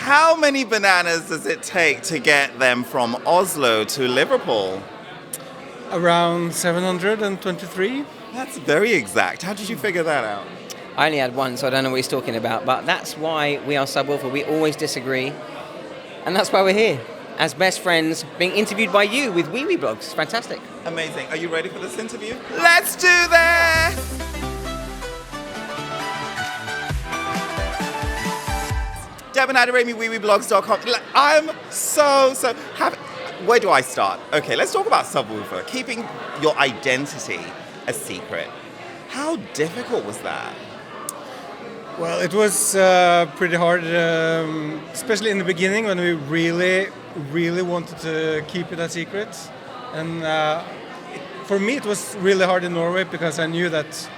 How many bananas does it take to get them from Oslo to Liverpool? Around 723. That's very exact. How did you figure that out? I only had one, so I don't know what he's talking about. But that's why we are Subwoolfer. We always disagree. And that's why we're here, as best friends, being interviewed by you with Wiwibloggs. Fantastic. Amazing. Are you ready for this interview? Let's do this! Deban at Wiwibloggs.com. I'm so happy. Where do I start? Okay, let's talk about Subwoolfer. Keeping your identity a secret. How difficult was that? Well, it was pretty hard, especially in the beginning when we really wanted to keep it a secret. And for me, it was really hard in Norway because I knew that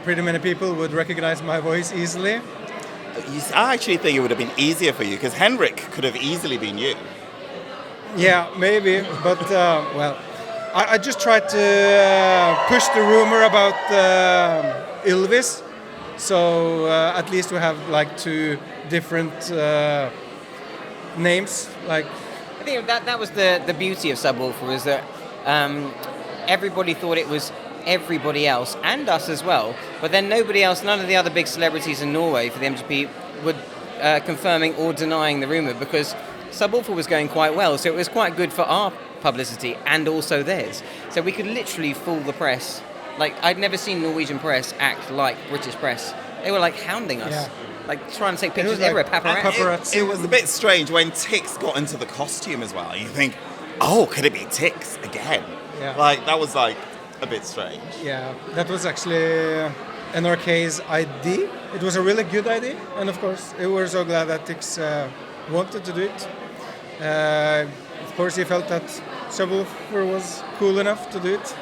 pretty many people would recognize my voice easily. I actually think it would have been easier for you because Henrik could have easily been you. Yeah, maybe, but well, I just tried to push the rumor about Ylvis, so at least we have like two different names. Like, I think that was the beauty of Subwoolfer, is that everybody thought it was everybody else and us as well, but then nobody else, none of the other big celebrities in Norway for the MGP were confirming or denying the rumor, because Subwoolfer was going quite well, so it was quite good for our publicity and also theirs. So we could literally fool the press. Like, I'd never seen Norwegian press act like British press. They were like hounding us, like trying to take pictures everywhere, paparazzi. It was a bit strange when Tix got into the costume as well. You think, oh, could it be Tix again? Yeah. Like, that was like a bit strange. Yeah, that was actually NRK's idea. It was a really good idea, and of course, we were so glad that Tix wanted to do it. Of course, he felt that Subwoolfer was cool enough to do it.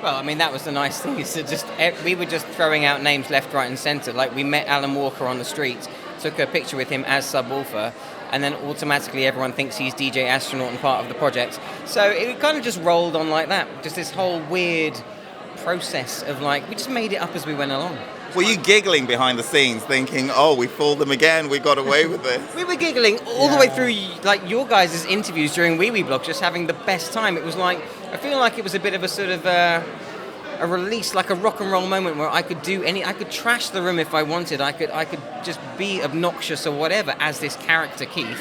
Well, I mean, that was the nice thing, is that we were just throwing out names left, right and centre. Like, we met Alan Walker on the street, took a picture with him as Subwoolfer, and then automatically everyone thinks he's DJ Astronaut and part of the project. So it kind of just rolled on like that. Just this whole weird process of, like, we just made it up as we went along. Were you giggling behind the scenes thinking, oh, we fooled them again, we got away with this? We were giggling all the way through, like, your guys' interviews during Wiwibloggs, just having the best time. It was like, I feel like it was a bit of a sort of a release, like a rock and roll moment where I could do I could trash the room if I wanted. I could just be obnoxious or whatever as this character Keith.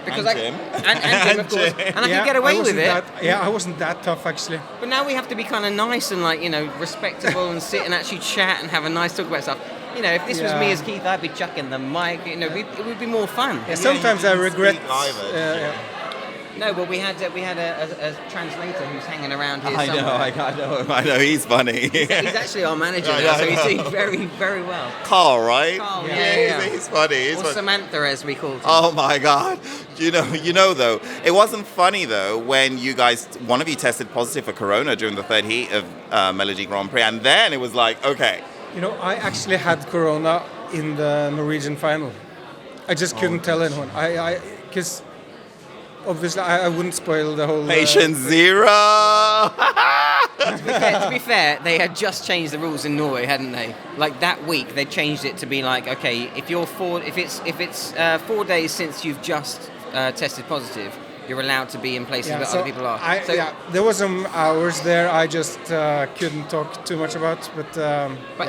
Because and Jim. And Jim, of course. And I could get away with it. I wasn't that tough, actually. But now we have to be kind of nice and, like, you know, respectable and sit and actually chat and have a nice talk about stuff. You know, if this was me as Keith, I'd be chucking the mic. You know, it would be more fun. Yeah, sometimes I regret. No, but we had a translator who's hanging around here somewhere. I know. He's funny. He's actually our manager now, so he's doing very, very well. Carl, right? Carl, He's funny. Or Samantha, as we called him. Oh my God! You know though, it wasn't funny though when you guys, one of you tested positive for Corona during the third heat of Melody Grand Prix, and then it was like, okay. You know, I actually had Corona in the Norwegian final. I just couldn't tell anyone. Because obviously I wouldn't spoil the whole... Patient zero! To be fair, they had just changed the rules in Norway, hadn't they? Like, that week, they changed it to be like, okay, if it's 4 days since you've just tested positive, you're allowed to be in places where other people are. There was some hours there I just couldn't talk too much about, but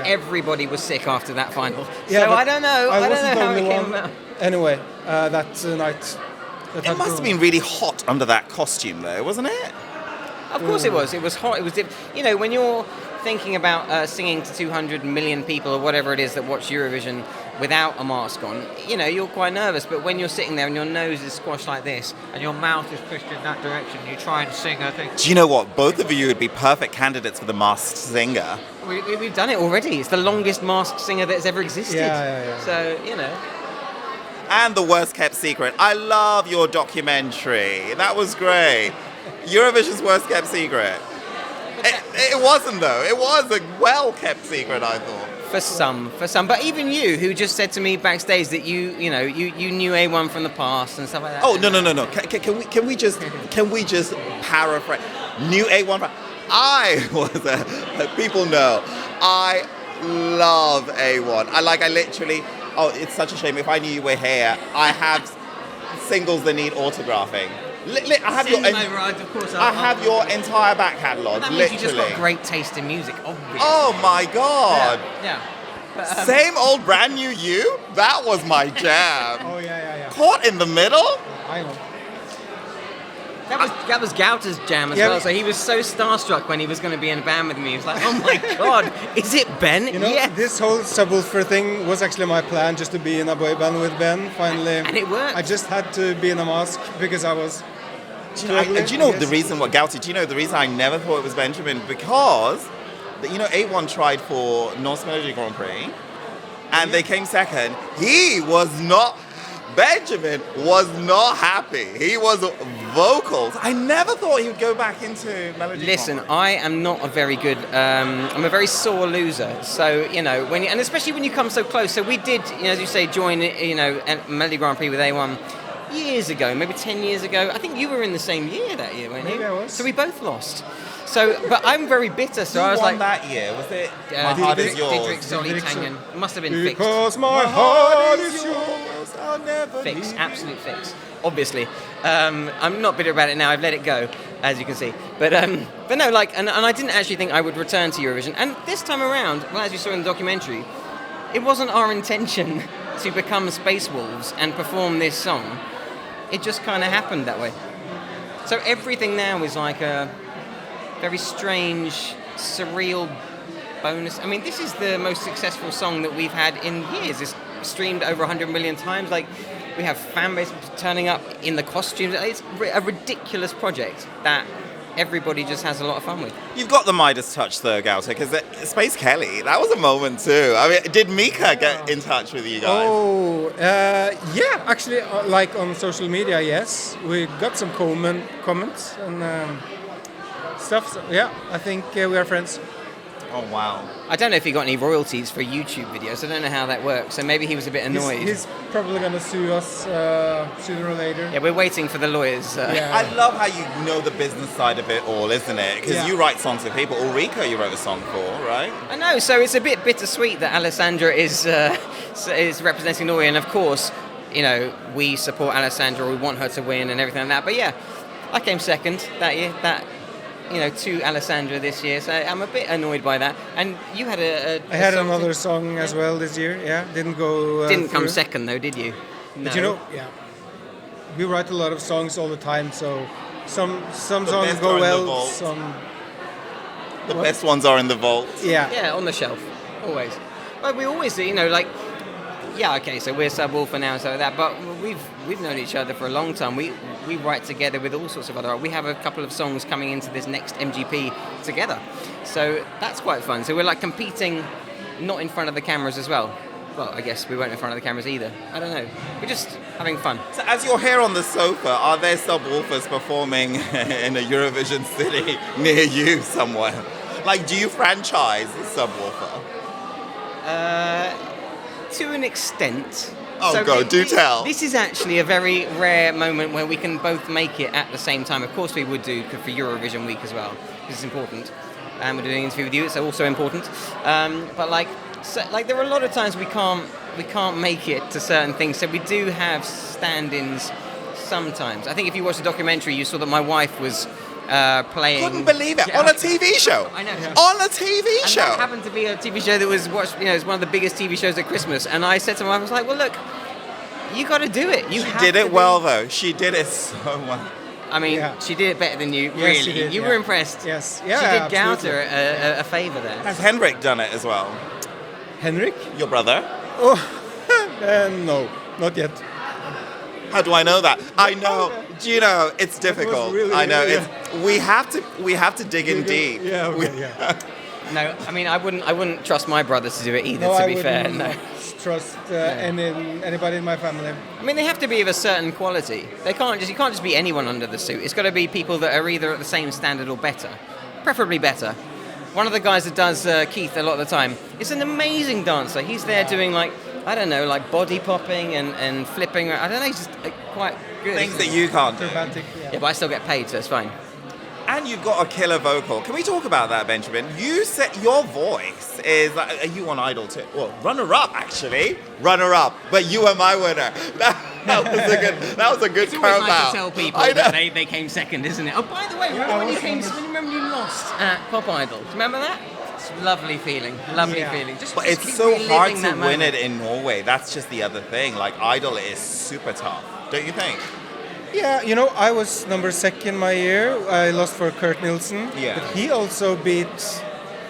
everybody was sick after that final. Yeah, so I don't know. I don't know how it came about. Anyway, that night... It must have been really hot under that costume, though, wasn't it? Of course it was. It was hot. It was you know, when you're thinking about singing to 200 million people or whatever it is that watch Eurovision without a mask on, you know, you're quite nervous. But when you're sitting there and your nose is squashed like this and your mouth is pushed in that direction, you try and sing, I think. Do you know what? Both of you would be perfect candidates for the Masked Singer. We've done it already. It's the longest masked singer that's ever existed. Yeah. So, you know. And the worst kept secret. I love your documentary. That was great. Eurovision's worst kept secret. It wasn't though. It was a well kept secret, I thought. For some. But even you, who just said to me backstage that you knew A1 from the past and stuff like that. Oh no. Can we just paraphrase? Knew A1. I was people know. I love A1. I literally. Oh, it's such a shame. If I knew you were here, I have singles that need autographing. I have Send them over, of course. I have your entire back catalogue, That means literally. you just got great taste in music, obviously. Oh my God! Yeah. But, Same old brand new you? That was my jam. Oh yeah. Caught in the middle? I know. that was Gauter's jam as Yeah. well. So he was so starstruck when he was going to be in a band with me. He was like, "Oh my God, is it Ben?" You know, Yes. this whole Subwoolfer thing was actually my plan, just to be in a boy band with Ben. Finally, And it worked. I just had to be in a mask because I was. Do you know the reason what Gauti? Do you know the reason I never thought it was Benjamin? Because A1 tried for Norse Melody Grand Prix, and they came second. Benjamin was not happy. He was vocals. I never thought he would go back into Melody. Listen, Grand Prix. I am not a very good. I'm a very sore loser. So and especially when you come so close. So we did, as you say, join Melody Grand Prix with A1 years ago, maybe 10 years ago. I think you were in the same year that year, weren't you? Maybe I was. So we both lost. So, but I'm very bitter. So Who I was won like, that year? Was it My Heart Is Yours? Didrik Solly Tangen. It must have been fixed. Because my heart is yours. I'll never Fix, leave absolute fix. Obviously, I'm not bitter about it now. I've let it go, as you can see. But no, and I didn't actually think I would return to Eurovision. And this time around, well, as you saw in the documentary, it wasn't our intention to become Space Wolves and perform this song. It just kind of happened that way. So everything now is like a very strange, surreal bonus. I mean, this is the most successful song that we've had in years. It's streamed over 100 million times. Like, we have fan base turning up in the costumes. It's a ridiculous project that everybody just has a lot of fun with. You've got the Midas touch though, Gauta, because Space Kelly, that was a moment too. I mean, did Mika get in touch with you guys? Oh, yeah, actually, like on social media, yes. We got some comments and stuff. So, yeah, I think we are friends. Oh, wow. I don't know if he got any royalties for YouTube videos. I don't know how that works. So maybe he was a bit annoyed. He's probably going to sue us sooner or later. Yeah, we're waiting for the lawyers. Yeah. I love how you know the business side of it all, isn't it? Because you write songs for people. Ulrika you wrote a song for, right? I know, so it's a bit bittersweet that Alessandra is representing Norway, and of course, we support Alessandra, we want her to win and everything like that. But yeah, I came second that year, to Alessandra this year, so I'm a bit annoyed by that. And you had I had another song as well this year, yeah, didn't go Didn't come through. second though, did you? But we write a lot of songs all the time, so some songs best are go in the well, vault. some... The best ones are in the vault. Yeah, on the shelf, always. But we always, so we're Subwoolfer now, so that. But we've known each other for a long time. We write together with all sorts of other. We have a couple of songs coming into this next MGP together, so that's quite fun. So we're like competing, not in front of the cameras as well. Well, I guess we weren't in front of the cameras either. I don't know. We're just having fun. So as you're here on the sofa, are there Subwoolfers performing in a Eurovision city near you somewhere? Like, do you franchise Subwoolfer? To an extent. Oh, do tell. This is actually a very rare moment where we can both make it at the same time. Of course we would do for Eurovision week as well, because it's important. And we're doing an interview with you, it's also important. But there are a lot of times we can't make it to certain things, so we do have stand-ins sometimes. I think if you watched the documentary, you saw that my wife was playing. Couldn't believe it. On a TV show. I know. Yeah. On a TV And show. that happened to be a TV show that was watched. It's one of the biggest TV shows at Christmas. And I said to my wife, I was like, "Well, look, you got to do it. You She have did to it do well, though. She did it so well. I mean, she did it better than you. Yes, really, she did, you yeah. were impressed. Yes, She yeah, did Gauter a favour there. Has Henrik done it as well? Henrik? Your brother? Oh, no, not yet. How do I know that? I know. Do you know? It's difficult. really- I know. yeah. We have to dig in deep. Yeah, okay, yeah. No, I mean, I wouldn't trust my brother to do it either. No, to I be fair, wouldn't no. trust anybody in my family. I mean, they have to be of a certain quality. You can't just be anyone under the suit. It's got to be people that are either at the same standard or better, preferably better. One of the guys that does Keith a lot of the time is an amazing dancer. He's there doing body popping and flipping. I don't know, he's just quite good. Things that you can't do. Dramatic, Yeah, but I still get paid, so it's fine. And you've got a killer vocal. Can we talk about that, Benjamin? You said your voice is like, are you on Idol too? Well, runner-up, actually. Runner-up. But you were my winner. That was a good It's always comeback. nice to tell people that they came second, isn't it? Oh, by the way, remember when you lost at Pop Idol? Do you remember that? It's a lovely feeling. Lovely feeling. But just it's keep so hard reliving to that win moment. it in Norway. That's just the other thing. Like, Idol is super tough. Don't you think? Yeah, you know, I was number 2nd my year. I lost for Kurt Nielsen. Yeah. But he also beat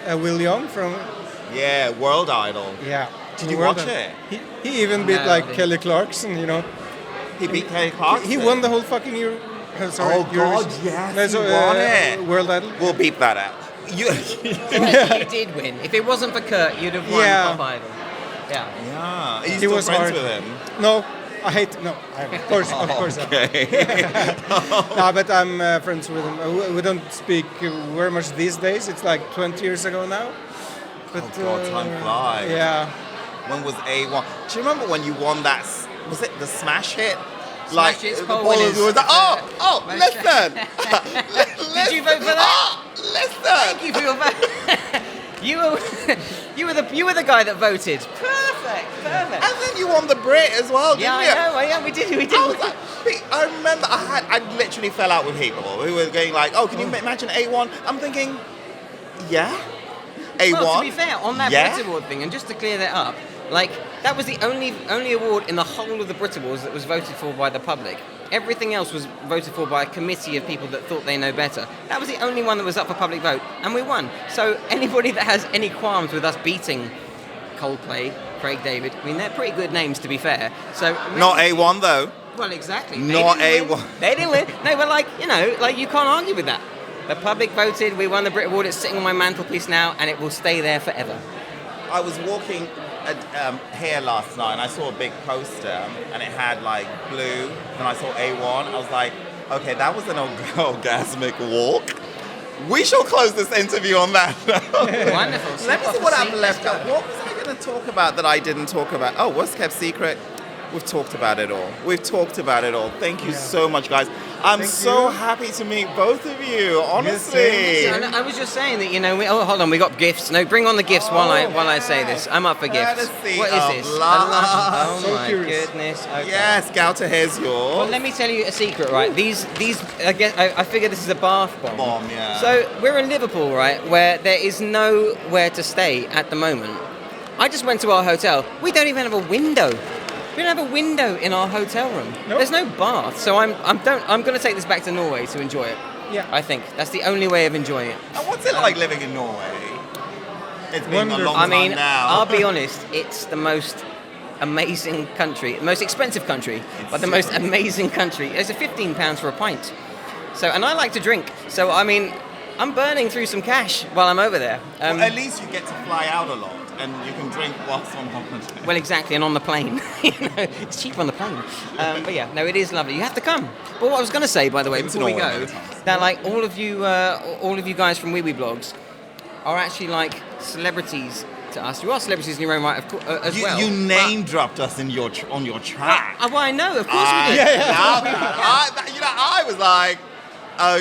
Will Young from... Yeah, World Idol. Yeah. Did you World watch Idol. it? He even beat No, like I didn't. Kelly Clarkson, you know. He beat Kelly Clarkson. He won the whole fucking Euro... sorry, Oh, God, Eurovision. yes, he won it. World Idol. We'll beep that out. You, You did win. If it wasn't for Kurt, you'd have won Yeah. Pop Idol. Yeah. yeah. Are you He still was friends hard. with him? No, I hate... No, of course. Okay. No, but I'm friends with him. We don't speak very much these days. It's like 20 years ago now. But, Oh, God, time flies. Yeah. When was A1? Do you remember when you won that? Was it the smash hit? Smash Hits, the poll poll winners. was like, oh, listen. Did you vote for that? Listen. Thank you for your vote. you were the guy that voted. Perfect. And then you won the Brit as well, didn't Yeah, you? I know. Yeah, we did. I was like, I remember I literally fell out with people who were going like, oh, can you imagine A1? I'm thinking, yeah, A1. Well, to be fair, on that yeah? Brit Award thing, and just to clear that up, like that was the only award in the whole of the Brit Awards that was voted for by the public. Everything else was voted for by a committee of people that thought they know better. That was the only one that was up for public vote, and we won. So anybody that has any qualms with us beating Coldplay, Craig David, I mean, they're pretty good names, to be fair. So Not A1 though. Well, exactly. Not They didn't A1. win. They didn't win. No, but like, you know, like you can't argue with that. The public voted, we won the Brit Award, it's sitting on my mantelpiece now, and it will stay there forever. I was walking here last night and I saw a big poster and it had like blue. Then I saw A1. I was like, okay, that was an orgasmic walk. We shall close this interview on that. Wonderful. Let me see what I've left Let's out. go. What was I going to talk about that I didn't talk about? Oh, what's kept secret? We've talked about it all. We've talked about it all. Thank you so much, guys. I'm so happy to meet both of you, honestly. And I was just saying that, you know, hold on, we got gifts. No, bring on the gifts while I say this. I'm up for gifts. Courtesy What is of this? Lush. Oh So my curious. goodness. Okay. Yes, Gauta, here's yours. Well, let me tell you a secret, right? These, I guess, I figure this is a bath bomb. Bomb, yeah. So we're in Liverpool, right, where there is nowhere to stay at the moment. I just went to our hotel. We don't even have a window. We don't have a window in our hotel room. Nope. There's no bath, so I'm going to take this back to Norway to enjoy it. Yeah. I think that's the only way of enjoying it. And what's it like living in Norway? It's been a Wonderful. long I time mean, now. I'll be honest, it's the most amazing country, the most expensive country, but the most amazing country. It's a £15 for a pint. So, and I like to drink. So, I mean, I'm burning through some cash while I'm over there. Well, at least you get to fly out a lot and you can drink whilst on holiday. Well, exactly, and on the plane. You know, it's cheap on the plane. But yeah, no, it is lovely. You have to come. But what I was going to say, by the way, Been to before we Norway go, many times. that like all of you guys from Wiwibloggs are actually like celebrities to us. You are celebrities in your own right, as well. You name dropped us in on your track. Well, I know, of course we did. I was like,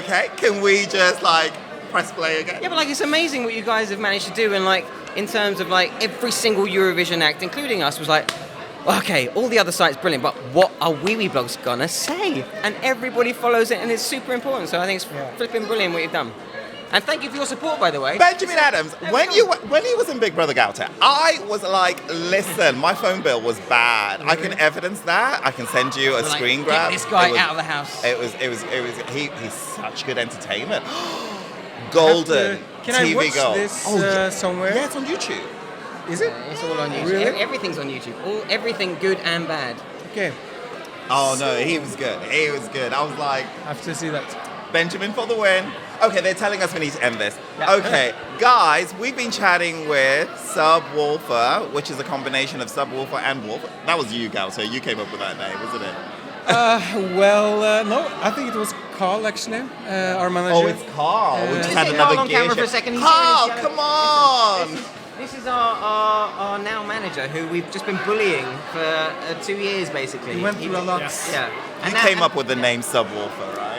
okay, can we just like press play again? Yeah, but like it's amazing what you guys have managed to do, and like in terms of like every single Eurovision act, including us, was like, okay, all the other sites brilliant, but what are Wiwibloggs gonna say? And everybody follows it, and it's super important. So I think it's flipping brilliant what you've done. And thank you for your support, by the way. Benjamin Adams, when he was in Big Brother Gauta, I was like, listen, my phone bill was bad. I can evidence that. I can send you a Like, screen get grab. this guy It was- out of the house. He's such good entertainment. Golden Can TV I watch gold. this somewhere? Yeah, it's on YouTube. Is it? It's all on YouTube. Really? Everything's on YouTube. Everything good and bad. Okay, Oh no, he was good. He was good. I was like, I have to see that. Benjamin for the win. Okay, they're telling us we need to end this. Yeah. Okay, guys, we've been chatting with Subwoolfer, which is a combination of Subwoolfer and Wolf. That was you, Gauta. You came up with that name, wasn't it? No, I think it was Carl actually, our manager. Oh, it's Carl. We just Just had get another Carl on gear camera for a shift. second. He's Carl, doing his show. come on! This is our now manager, who we've just been bullying for 2 years, basically. He went through a lot. Yeah. You And came up with the name Subwoolfer, right?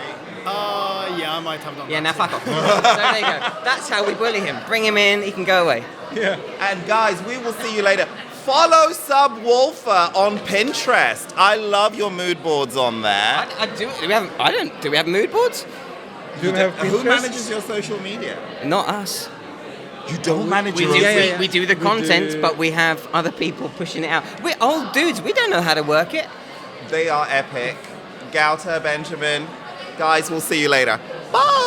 Yeah, I might have done Yeah, now that. fuck off. So there you go. That's how we bully him. Bring him in, he can go away. Yeah. And guys, we will see you later. Follow Subwoolfer on Pinterest. I love your mood boards on there. Do we have mood boards? Do we have Who Pinterest? manages your social media? Not us. You don't manage We your do, own. yeah. we do the We content, do- but we have other people pushing it out. We're old dudes. We don't know how to work it. They are epic. Gauta, Benjamin. Guys, we'll see you later. Bye.